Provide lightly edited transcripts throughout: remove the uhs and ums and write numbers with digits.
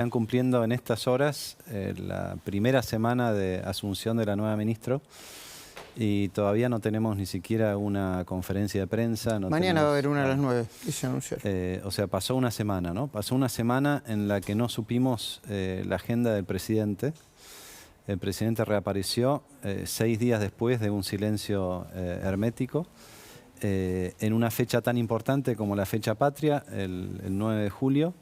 Están cumpliendo en estas horas la primera semana de asunción de la nueva ministra y todavía no tenemos ni siquiera una conferencia de prensa. Mañana va a haber una a las 9, dice anunciar. O sea, pasó una semana, ¿no? Pasó una semana en la que no supimos la agenda del presidente. El presidente reapareció 6 días después de un silencio hermético, en una fecha tan importante como la fecha patria, el 9 de julio.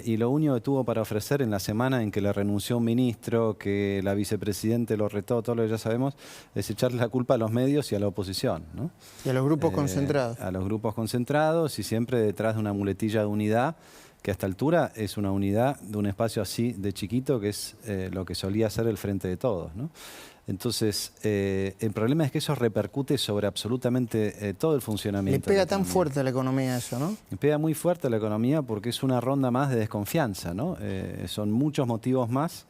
Y lo único que tuvo para ofrecer en la semana en que le renunció un ministro, que la vicepresidente lo retó, todo lo que ya sabemos, es echarle la culpa a los medios y a la oposición, ¿no? Y a los grupos concentrados. A los grupos concentrados y siempre detrás de una muletilla de unidad, que a esta altura es una unidad de un espacio así de chiquito, que es lo que solía ser el Frente de Todos, ¿no? Entonces, el problema es que eso repercute sobre absolutamente todo el funcionamiento. Le pega tan fuerte a la economía eso, ¿no? Le pega muy fuerte a la economía porque es una ronda más de desconfianza, ¿no? Son muchos motivos más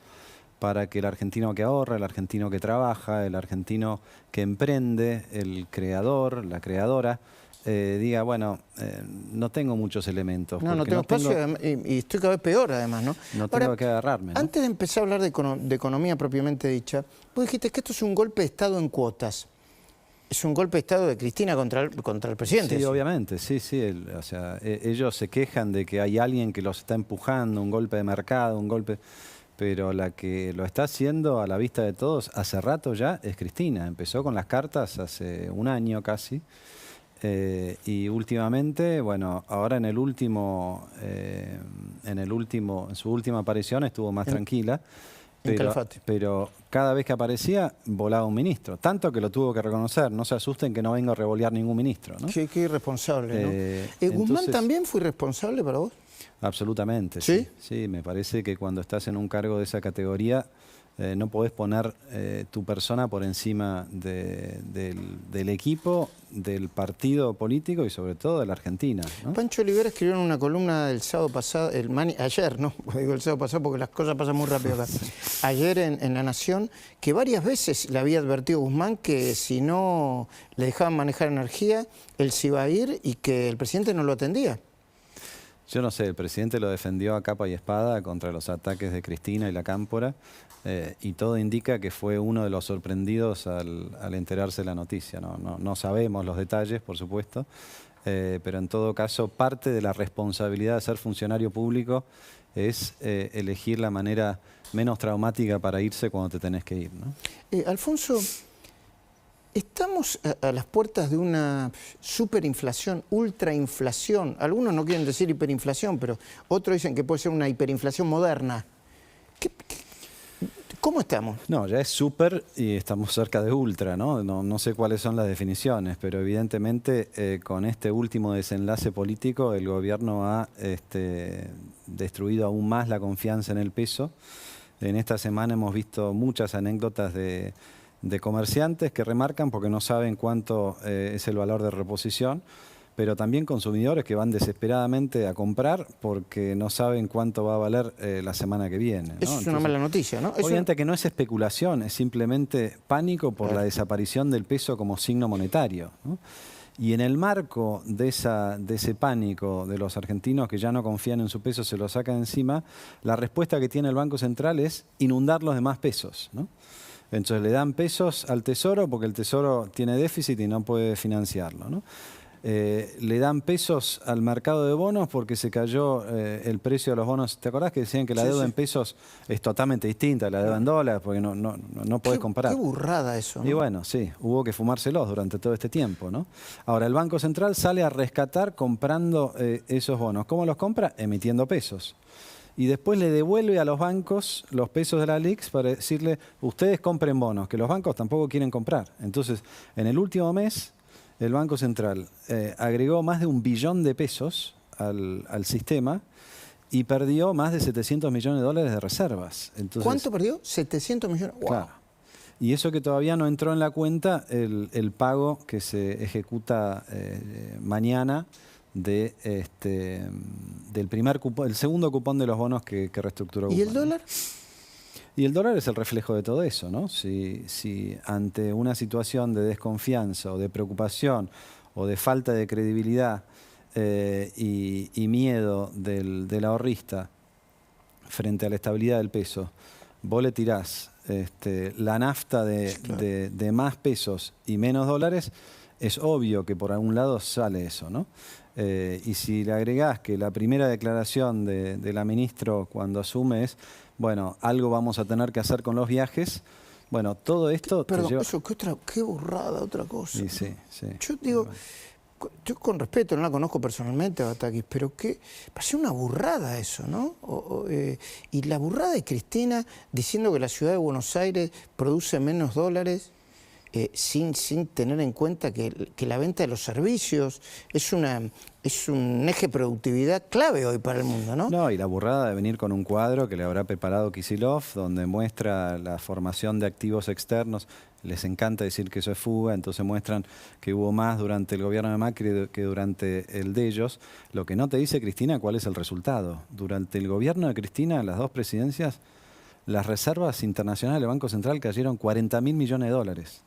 para que el argentino que ahorra, el argentino que trabaja, el argentino que emprende, el creador, la creadora, diga, bueno, no tengo muchos elementos. No tengo espacio y estoy cada vez peor además, ¿no? No tengo que agarrarme, ¿no? Antes de empezar a hablar de economía propiamente dicha, vos dijiste que esto es un golpe de Estado en cuotas. Es un golpe de Estado de Cristina contra el presidente. Sí, obviamente, sí. O sea, ellos se quejan de que hay alguien que los está empujando, un golpe de mercado, un golpe... Pero la que lo está haciendo a la vista de todos hace rato ya es Cristina. Empezó con las cartas hace un año casi. Y últimamente, bueno, ahora en su última aparición estuvo más tranquila, pero cada vez que aparecía volaba un ministro, tanto que lo tuvo que reconocer. No se asusten que no vengo a revolear ningún ministro, ¿no? Qué irresponsable, ¿no? ¿Guzmán también fue irresponsable para vos? Absolutamente, ¿Sí? Sí, me parece que cuando estás en un cargo de esa categoría no podés poner tu persona por encima del equipo, del partido político y sobre todo de la Argentina, ¿no? Pancho Olivera escribió en una columna del sábado pasado, ayer, no, digo el sábado pasado porque las cosas pasan muy rápido acá. Ayer en La Nación, que varias veces le había advertido a Guzmán que si no le dejaban manejar energía, él se iba a ir y que el presidente no lo atendía. Yo no sé, el presidente lo defendió a capa y espada contra los ataques de Cristina y la Cámpora, y todo indica que fue uno de los sorprendidos al enterarse de la noticia. No sabemos los detalles, por supuesto, pero en todo caso parte de la responsabilidad de ser funcionario público es elegir la manera menos traumática para irse cuando te tenés que ir, ¿no? Alfonso, estamos a las puertas de una superinflación, ultrainflación. Algunos no quieren decir hiperinflación, pero otros dicen que puede ser una hiperinflación moderna. ¿Cómo estamos? No, ya es súper y estamos cerca de ultra, ¿no? No sé cuáles son las definiciones, pero evidentemente con este último desenlace político el gobierno ha destruido aún más la confianza en el peso. En esta semana hemos visto muchas anécdotas de comerciantes que remarcan porque no saben cuánto es el valor de reposición, pero también consumidores que van desesperadamente a comprar porque no saben cuánto va a valer la semana que viene, ¿no? Eso es una mala noticia, ¿no? Obviamente que no es especulación, es simplemente pánico por la desaparición del peso como signo monetario, ¿no? Y en el marco de ese pánico de los argentinos que ya no confían en su peso, se lo sacan encima, la respuesta que tiene el Banco Central es inundarlos de más pesos, ¿no? Entonces le dan pesos al Tesoro porque el Tesoro tiene déficit y no puede financiarlo, ¿no? Le dan pesos al mercado de bonos porque se cayó el precio de los bonos. ¿Te acordás que decían que la deuda en pesos es totalmente distinta a la deuda en dólares? Porque no podés comparar. Qué burrada eso, ¿no? Y bueno, sí, hubo que fumárselos durante todo este tiempo, ¿no? Ahora, el Banco Central sale a rescatar comprando esos bonos. ¿Cómo los compra? Emitiendo pesos. Y después le devuelve a los bancos los pesos de la LELIQ para decirle, ustedes compren bonos, que los bancos tampoco quieren comprar. Entonces, en el último mes, el Banco Central agregó más de 1 billón de pesos al sistema y perdió más de 700 millones de dólares de reservas. Entonces, ¿cuánto perdió? 700 millones. ¡Wow! Claro. Y eso que todavía no entró en la cuenta, el pago que se ejecuta mañana del el segundo cupón de los bonos que reestructuró Guzmán. ¿Y el dólar? Y el dólar es el reflejo de todo eso, ¿no? Si ante una situación de desconfianza o de preocupación o de falta de credibilidad y miedo del ahorrista frente a la estabilidad del peso, vos le tirás la nafta de más pesos y menos dólares, es obvio que por algún lado sale eso, ¿no? Y si le agregás que la primera declaración de la ministra cuando asume es, bueno, algo vamos a tener que hacer con los viajes, bueno, todo esto te Perdón, lleva... eso, qué burrada, otra cosa. Sí, sí, sí. Yo digo, yo con respeto, no la conozco personalmente a Batakis, pero que parece una burrada eso, ¿no? Y la burrada de Cristina diciendo que la ciudad de Buenos Aires produce menos dólares sin tener en cuenta que la venta de los servicios es un eje de productividad clave hoy para el mundo, ¿no? No, y la burrada de venir con un cuadro que le habrá preparado Kicillof, donde muestra la formación de activos externos. Les encanta decir que eso es fuga, entonces muestran que hubo más durante el gobierno de Macri que durante el de ellos. Lo que no te dice Cristina, ¿cuál es el resultado? Durante el gobierno de Cristina, las dos presidencias, las reservas internacionales del Banco Central cayeron 40.000 millones de dólares.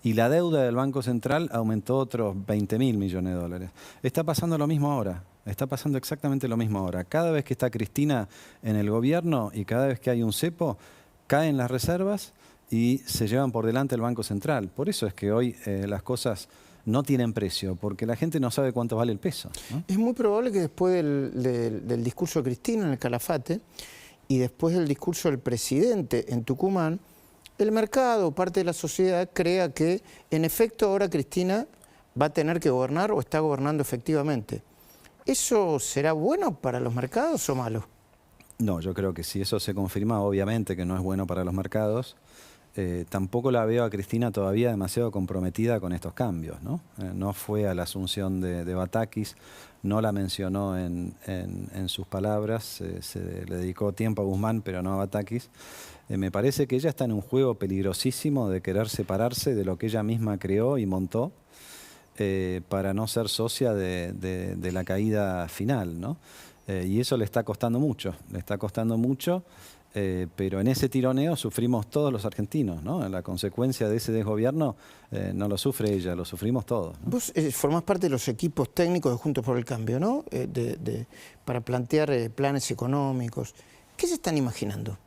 Y la deuda del Banco Central aumentó otros 20.000 millones de dólares. Está pasando lo mismo ahora. Está pasando exactamente lo mismo ahora. Cada vez que está Cristina en el gobierno y cada vez que hay un cepo, caen las reservas y se llevan por delante el Banco Central. Por eso es que hoy las cosas no tienen precio, porque la gente no sabe cuánto vale el peso, ¿no? Es muy probable que después del discurso de Cristina en el Calafate y después del discurso del presidente en Tucumán, el mercado, parte de la sociedad, crea que en efecto ahora Cristina va a tener que gobernar o está gobernando efectivamente. ¿Eso será bueno para los mercados o malo? No, yo creo que si eso se confirma, obviamente que no es bueno para los mercados. Tampoco la veo a Cristina todavía demasiado comprometida con estos cambios, ¿no? No fue a la asunción de Batakis, no la mencionó en sus palabras, se le dedicó tiempo a Guzmán, pero no a Batakis. Me parece que ella está en un juego peligrosísimo de querer separarse de lo que ella misma creó y montó para no ser socia de la caída final, ¿no? Y eso le está costando mucho, pero en ese tironeo sufrimos todos los argentinos, ¿no? La consecuencia de ese desgobierno no lo sufre ella, lo sufrimos todos, ¿no? Vos formás parte de los equipos técnicos de Juntos por el Cambio, ¿no? Para plantear planes económicos. ¿Qué se están imaginando?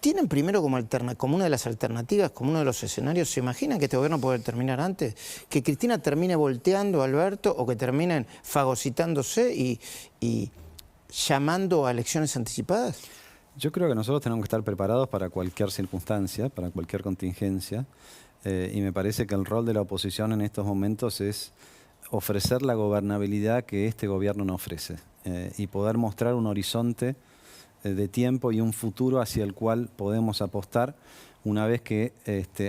¿Tienen primero como una de las alternativas, como uno de los escenarios, se imaginan que este gobierno puede terminar antes? ¿Que Cristina termine volteando a Alberto o que terminen fagocitándose y llamando a elecciones anticipadas? Yo creo que nosotros tenemos que estar preparados para cualquier circunstancia, para cualquier contingencia, y me parece que el rol de la oposición en estos momentos es ofrecer la gobernabilidad que este gobierno no ofrece y poder mostrar un horizonte de tiempo y un futuro hacia el cual podemos apostar una vez que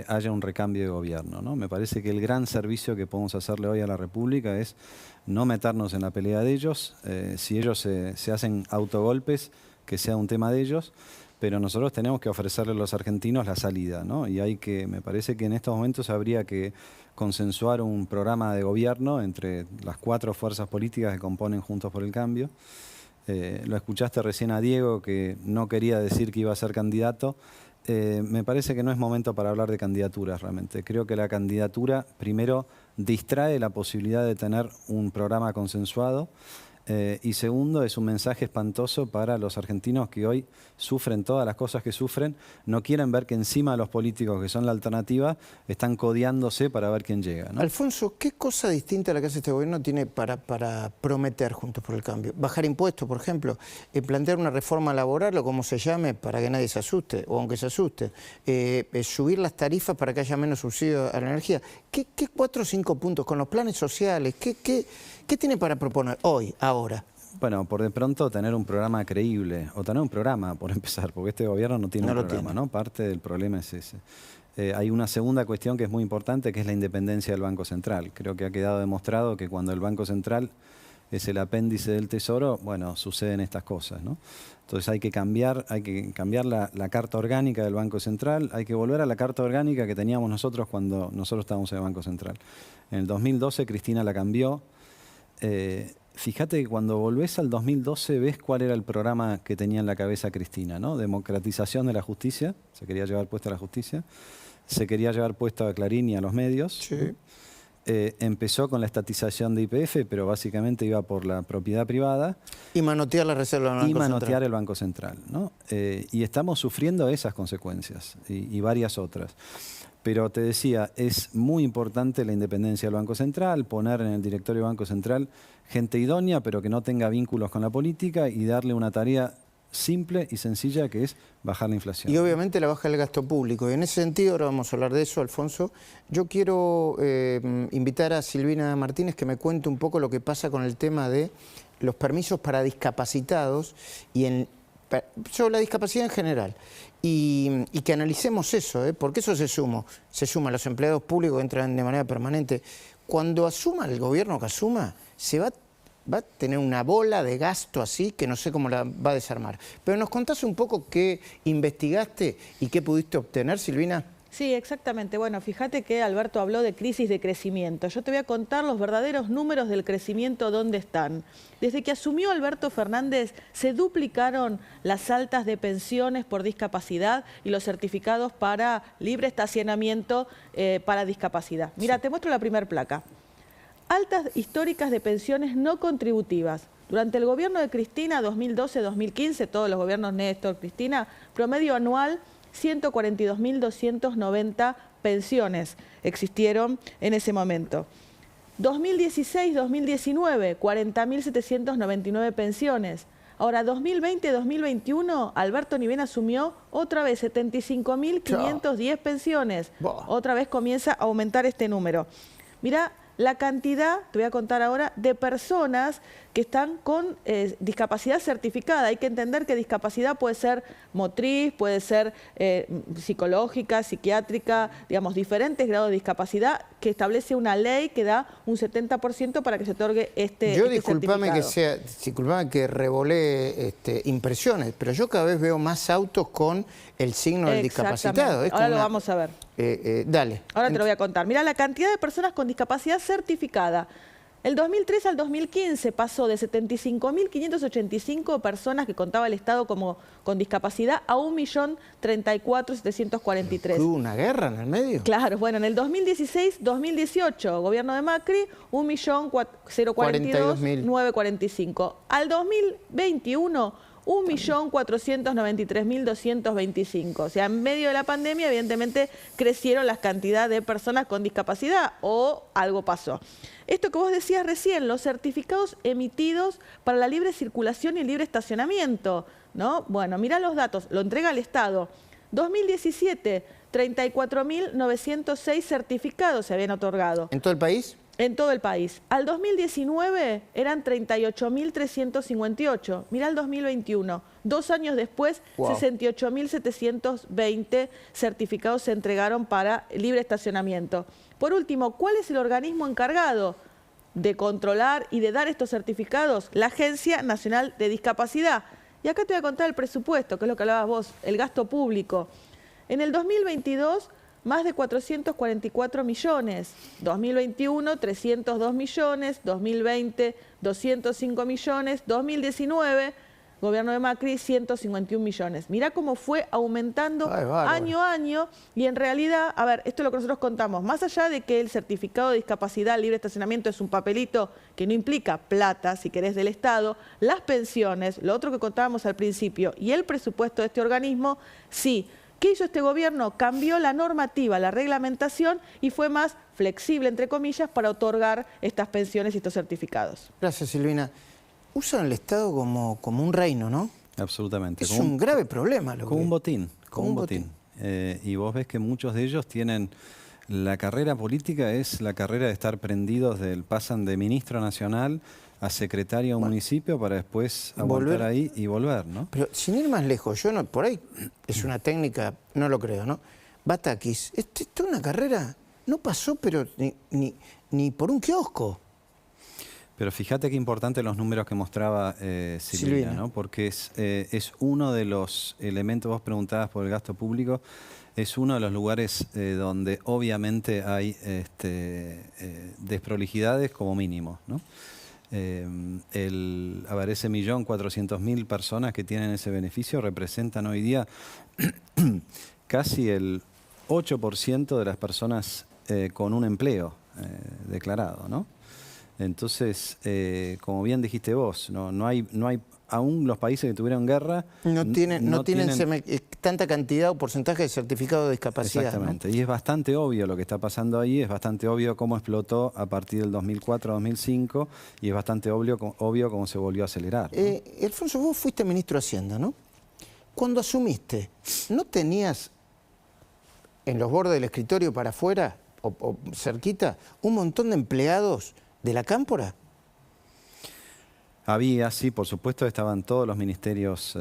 haya un recambio de gobierno, ¿no? Me parece que el gran servicio que podemos hacerle hoy a la República es no meternos en la pelea de ellos. Si ellos se hacen autogolpes, que sea un tema de ellos, pero nosotros tenemos que ofrecerle a los argentinos la salida, ¿no? Y me parece que en estos momentos habría que consensuar un programa de gobierno entre las 4 fuerzas políticas que componen Juntos por el Cambio. Lo escuchaste recién a Diego, que no quería decir que iba a ser candidato. Me parece que no es momento para hablar de candidaturas realmente. Creo que la candidatura, primero, distrae la posibilidad de tener un programa consensuado. Y segundo, es un mensaje espantoso para los argentinos que hoy sufren todas las cosas que sufren, no quieren ver que encima de los políticos que son la alternativa están codeándose para ver quién llega, ¿no? Alfonso, ¿qué cosa distinta a la que hace este gobierno tiene para prometer Juntos por el Cambio? Bajar impuestos, por ejemplo, plantear una reforma laboral o como se llame para que nadie se asuste, o aunque se asuste, subir las tarifas para que haya menos subsidio a la energía. ¿Qué 4 o 5 puntos con los planes sociales? ¿Qué tiene para proponer hoy, ahora? Bueno, por de pronto tener un programa creíble, o tener un programa, por empezar, porque este gobierno no tiene un programa, ¿no? Parte del problema es ese. Hay una segunda cuestión que es muy importante, que es la independencia del Banco Central. Creo que ha quedado demostrado que cuando el Banco Central es el apéndice del Tesoro, bueno, suceden estas cosas, ¿no? Entonces hay que cambiar la carta orgánica del Banco Central, hay que volver a la carta orgánica que teníamos nosotros cuando nosotros estábamos en el Banco Central. En el 2012 Cristina la cambió. Fíjate que cuando volvés al 2012 ves cuál era el programa que tenía en la cabeza Cristina, ¿no? Democratización de la justicia, se quería llevar puesta la justicia, se quería llevar puesta a Clarín y a los medios. Sí. empezó con la estatización de YPF, pero básicamente iba por la propiedad privada. Y manotear la reserva del Banco Central. Y manotear el Banco Central, ¿no? Y estamos sufriendo esas consecuencias y varias otras. Pero te decía, es muy importante la independencia del Banco Central, poner en el directorio del Banco Central gente idónea, pero que no tenga vínculos con la política y darle una tarea simple y sencilla que es bajar la inflación. Y obviamente la baja del gasto público. Y en ese sentido, ahora vamos a hablar de eso, Alfonso, yo quiero invitar a Silvina Martínez que me cuente un poco lo que pasa con el tema de los permisos para discapacitados y sobre la discapacidad en general. Y que analicemos eso, porque eso se suma a los empleados públicos que entran de manera permanente. Cuando asuma el gobierno que asuma, se va a tener una bola de gasto así que no sé cómo la va a desarmar. Pero nos contás un poco qué investigaste y qué pudiste obtener, Silvina. Sí, exactamente. Bueno, fíjate que Alberto habló de crisis de crecimiento. Yo te voy a contar los verdaderos números del crecimiento, dónde están. Desde que asumió Alberto Fernández, se duplicaron las altas de pensiones por discapacidad y los certificados para libre estacionamiento para discapacidad. Mira, te muestro la primera placa. Altas históricas de pensiones no contributivas. Durante el gobierno de Cristina, 2012-2015, todos los gobiernos Néstor, Cristina, promedio anual 142.290 pensiones existieron en ese momento. 2016-2019, 40.799 pensiones. Ahora, 2020-2021, Alberto ni bien asumió, otra vez 75.510 pensiones. Otra vez comienza a aumentar este número. Mirá la cantidad, te voy a contar ahora, de personas que están con discapacidad certificada. Hay que entender que discapacidad puede ser motriz, puede ser psicológica, psiquiátrica, digamos, diferentes grados de discapacidad que establece una ley que da un 70% para que se otorgue este disculpame certificado. Disculpame que revolé impresiones, pero yo cada vez veo más autos con el signo del discapacitado. Ahora lo vamos a ver. Dale. Ahora te lo voy a contar. Mirá la cantidad de personas con discapacidad certificada. El 2003 al 2015 pasó de 75.585 personas que contaba el Estado como con discapacidad a 1.034.743. ¿Hubo una guerra en el medio? Claro, bueno, en el 2016-2018, gobierno de Macri, 1.042.945. Al 2021, 1.493.225. O sea, en medio de la pandemia, evidentemente, crecieron las cantidades de personas con discapacidad o algo pasó. Esto que vos decías recién, los certificados emitidos para la libre circulación y el libre estacionamiento, ¿no? Bueno, mirá los datos, lo entrega el Estado. 2017, 34.906 certificados se habían otorgado. ¿En todo el país? En todo el país. Al 2019 eran 38.358. Mirá el 2021. 2 años después, 68.720 certificados se entregaron para libre estacionamiento. Por último, ¿cuál es el organismo encargado de controlar y de dar estos certificados? La Agencia Nacional de Discapacidad. Y acá te voy a contar el presupuesto, que es lo que hablabas vos, el gasto público. En el 2022... más de 444 millones, 2021 302 millones, 2020 205 millones, 2019, gobierno de Macri 151 millones. Mirá cómo fue aumentando año a año y en realidad, a ver, esto es lo que nosotros contamos, más allá de que el certificado de discapacidad libre estacionamiento es un papelito que no implica plata, si querés, del Estado, las pensiones, lo otro que contábamos al principio y el presupuesto de este organismo, sí. ¿Qué hizo este gobierno? Cambió la normativa, la reglamentación y fue más flexible, entre comillas, para otorgar estas pensiones y estos certificados. Gracias, Silvina. Usan el Estado como un reino, ¿no? Absolutamente. Es un grave problema. Como un botín. Como un botín. Y vos ves que muchos de ellos tienen... La carrera política es la carrera de estar prendidos pasan de ministro nacional a secretario de un municipio para después aguantar ahí y volver, ¿no? Pero sin ir más lejos, yo no, por ahí es una técnica, no lo creo, ¿no? Batakis, esto es una carrera, no pasó pero ni por un kiosco. Pero fíjate qué importante los números que mostraba Silvina, ¿no? Porque es uno de los elementos, vos preguntabas por el gasto público, es uno de los lugares donde obviamente hay desprolijidades como mínimo, ¿no? A ver, ese 1.400.000 personas que tienen ese beneficio representan hoy día casi el 8% de las personas con un empleo declarado, ¿no? Entonces, como bien dijiste vos, no hay aún los países que tuvieron guerra no tienen tanta cantidad o porcentaje de certificado de discapacidad. Exactamente, ¿no? y es bastante obvio lo que está pasando ahí, es bastante obvio cómo explotó a partir del 2004-2005 y es bastante obvio cómo se volvió a acelerar, ¿no? Alfonso, vos fuiste ministro de Hacienda, ¿no? Cuando asumiste, ¿no tenías en los bordes del escritorio para afuera o cerquita un montón de empleados de la cámpora? Había, sí, por supuesto, estaban todos los ministerios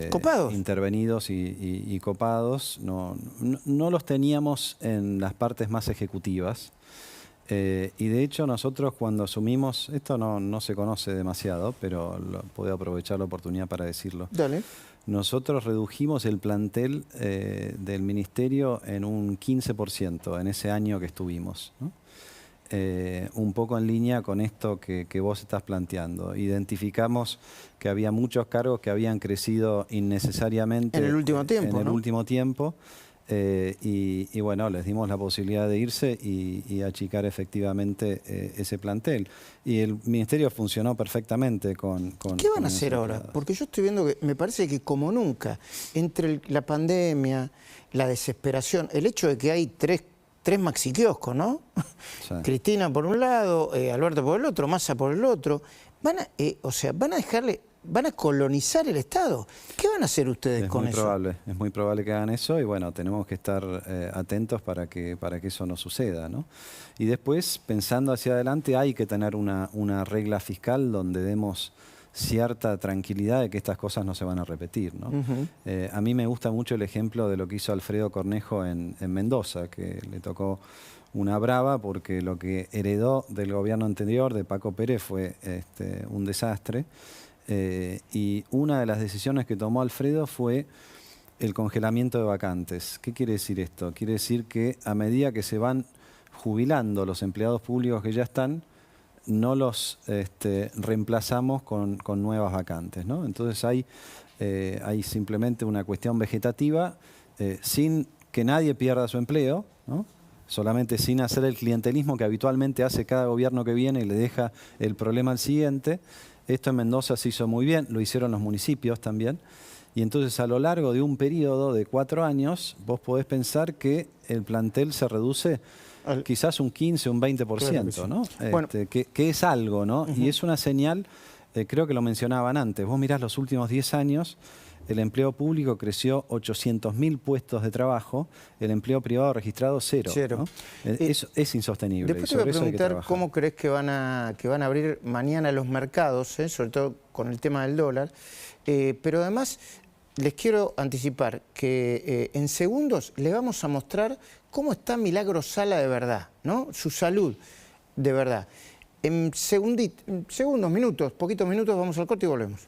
¿Copados? intervenidos y copados. No los teníamos en las partes más ejecutivas. Y de hecho nosotros cuando asumimos, esto no se conoce demasiado, pero puedo aprovechar la oportunidad para decirlo. Dale. Nosotros redujimos el plantel del ministerio en un 15% en ese año que estuvimos, ¿no? Un poco en línea con esto que vos estás planteando. Identificamos que había muchos cargos que habían crecido innecesariamente en el último tiempo, en el ¿no? último tiempo. Y bueno, les dimos la posibilidad de irse y achicar efectivamente ese plantel. Y el ministerio funcionó perfectamente con ¿Qué van a esos hacer ahora? empleados. Porque yo estoy viendo que me parece que como nunca, entre la pandemia, la desesperación, el hecho de que hay tres maxiquioscos, ¿no? Sí. Cristina por un lado, Alberto por el otro, Massa por el otro, van a colonizar el Estado. ¿Qué van a hacer ustedes con eso? Es muy probable que hagan eso y bueno, tenemos que estar atentos para que eso no suceda, ¿no? Y después, pensando hacia adelante, hay que tener una regla fiscal donde demos cierta tranquilidad de que estas cosas no se van a repetir, ¿no? A mí me gusta mucho el ejemplo de lo que hizo Alfredo Cornejo en Mendoza, que le tocó una brava porque lo que heredó del gobierno anterior, de Paco Pérez, fue un desastre. Y una de las decisiones que tomó Alfredo fue el congelamiento de vacantes. ¿Qué quiere decir esto? Quiere decir que a medida que se van jubilando los empleados públicos que ya están, no los reemplazamos con nuevas vacantes, ¿no? Entonces hay simplemente una cuestión vegetativa sin que nadie pierda su empleo, ¿no? Solamente sin hacer el clientelismo que habitualmente hace cada gobierno que viene y le deja el problema al siguiente. Esto en Mendoza se hizo muy bien, lo hicieron los municipios también. Y entonces a lo largo de un periodo de 4 años, vos podés pensar que el plantel se reduce quizás un 15, un 20%, ¿no? Bueno, que es algo, ¿no? Y es una señal, creo que lo mencionaban antes, vos mirás los últimos 10 años, el empleo público creció 800.000 puestos de trabajo, el empleo privado registrado cero. ¿No? Eso es insostenible. Después te voy a preguntar cómo crees que van a abrir mañana los mercados, sobre todo con el tema del dólar, pero además les quiero anticipar que en segundos le vamos a mostrar cómo está Milagro Sala de verdad, ¿no? Su salud de verdad. En segundos, minutos, poquitos minutos, vamos al corte y volvemos.